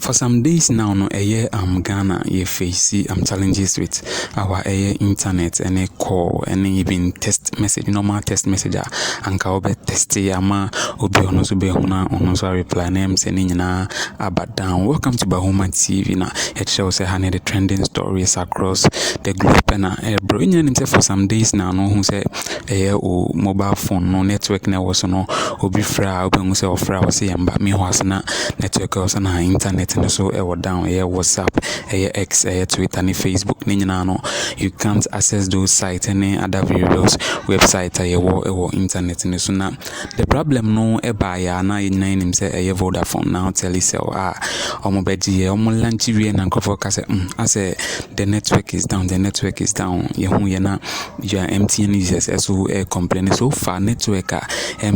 For some days now, no, Ghana, you face challenges with our internet and a call and even text message, normal text messenger, and kaobe testi ama obi ono so be huna ono so reply name sending na about down. Welcome to Bahoma TV. Na it shows the trending stories across the globe and bro. For some days now, no who say o mobile phone no network na was no obi fra obi who say ofra was say yamba me was na network was na internet and so down WhatsApp, X, Twitter, and Facebook. You can't access those sites and other various websites internet. And so now the problem no ya na him say Vodafone now tell yourself omobeji omolanchi we na nkofo say I say the network is down. You are MTN users so complaining so far network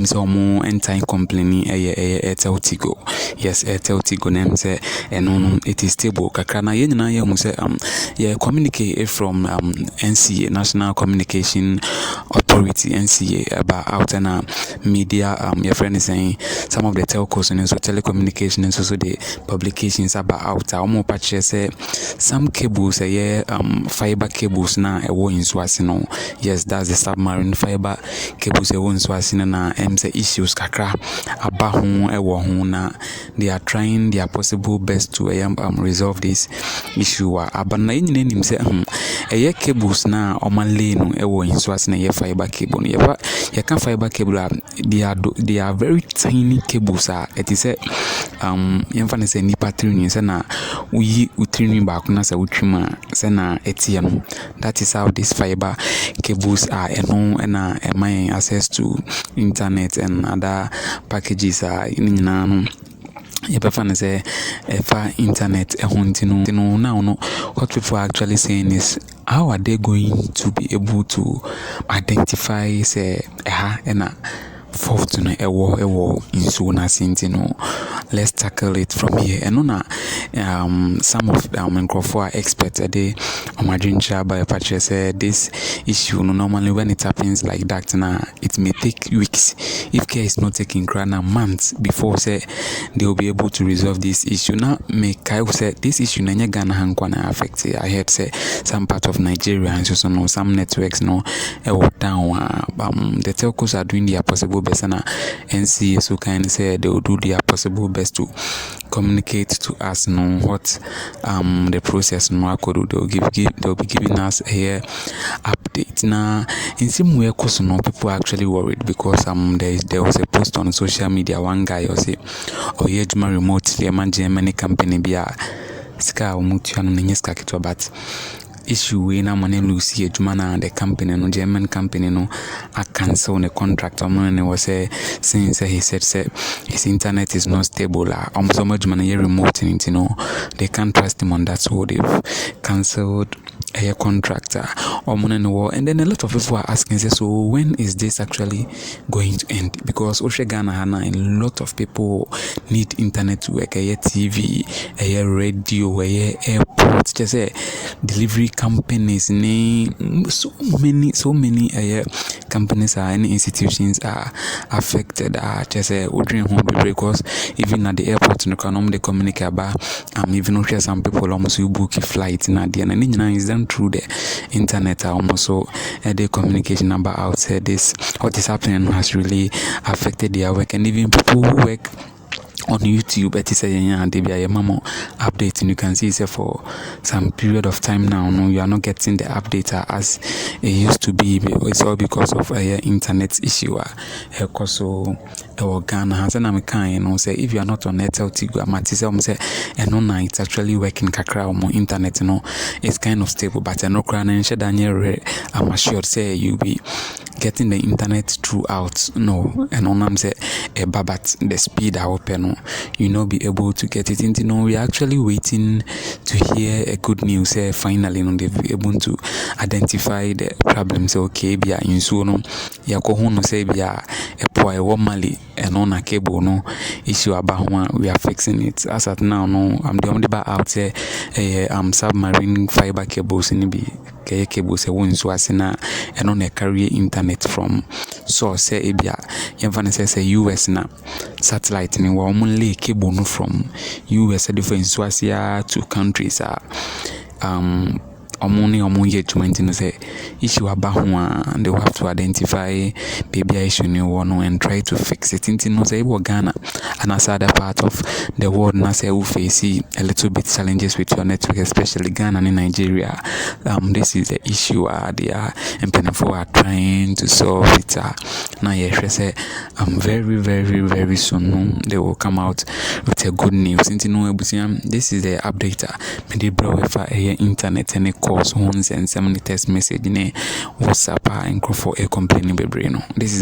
so more entire complaining Airtel Tigo. Yes, Airtel Tigo name say and it is stable kakra na ye say communicate from NCA, National Communication Authority, NCA, about out and media your friend is saying some of the telcos and so telecommunication and so the publications about out more patches say some cables fiber cables na in Swasino. Yes, that's the submarine fiber cables in Swasino na say issues kakra about who na they are trying their possible best to resolve this issue. Abana him say cables na omanle no in Swasino fiber cable. You can fiber cable they are very tiny cables it is yemfa say nipa training say na we training back na say utwima say na etiano. That is how these fiber cables are and my access to internet and other packages are in say internet now what people are actually saying is how are they going to be able to identify say fault in in so na let's tackle it from here. And some of them are experts they by patches this issue normally when it happens like that now it may take weeks if care is not taking months before say they will be able to resolve this issue. Now make I say this issue na Ghana hankwana affect. I heard say some part of Nigeria and so no some networks no down the telcos are doing their possible best and NCA so kind say they will do their possible best to communicate to us know what the process no could do. They'll be giving us a update. Now in some way no people are actually worried because there was a post on social media one guy or say remotely a Germany company be a ska umutu nenyeska kitwa but issue we na money lose jumana the company no German company no a cancel the contract and was say since he said his internet is not stable so much money remote they can't trust him on that so they've cancelled a contractor and then a lot of people are asking say so when is this actually going to end because Ghana a lot of people need internet to work TV radio airports just delivery companies so many companies and institutions are affected just ordering home because even at the airport no can they communicate about even some people almost you book a flight in the and is done through the internet almost so the communication about outside this what is happening has really affected their work and even people who work on YouTube, it is a mamo update, and you can see for some period of time now. No, you are not getting the update as it used to be. It's all because of internet issue. So, Ghana has an American, say if you are not on Airtel Tigo, say it's actually working kakra or more internet. It's kind of stable, but no crown and Daniel. I'm assured say you be getting the internet throughout. No, and on say but the speed I open. You know, be able to get it into we're actually waiting to hear a good news finally they'll be able to identify the problems okay be in so no ya ko no say be a mali and on a cable no issue about one we are fixing it as at now no I'm the only bar out here submarine fiber cables in be cables so asina and on a carrier internet from source say ebia yɛmfa ne sɛ US na satellite ne wa ɔmo lay cable no from US different nsuasia to countries ɔmo yɛ adwuma nti no sɛ issue aba ho a they will have to identify baby issue ne wɔ no and try to fix it nti no sɛ ɛwɔ Ghana and as other part of the world na sɛ wo face a little bit challenges with your network, especially Ghana and Nigeria. This is the issue they are mpanimfoɔ are trying to solve it. Now say very very very soon they will come out with a good news. Nti no ebusia, this is the update me dey bro with internet and calls, phones and some text message ne WhatsApp and for a complaining bebre no. This is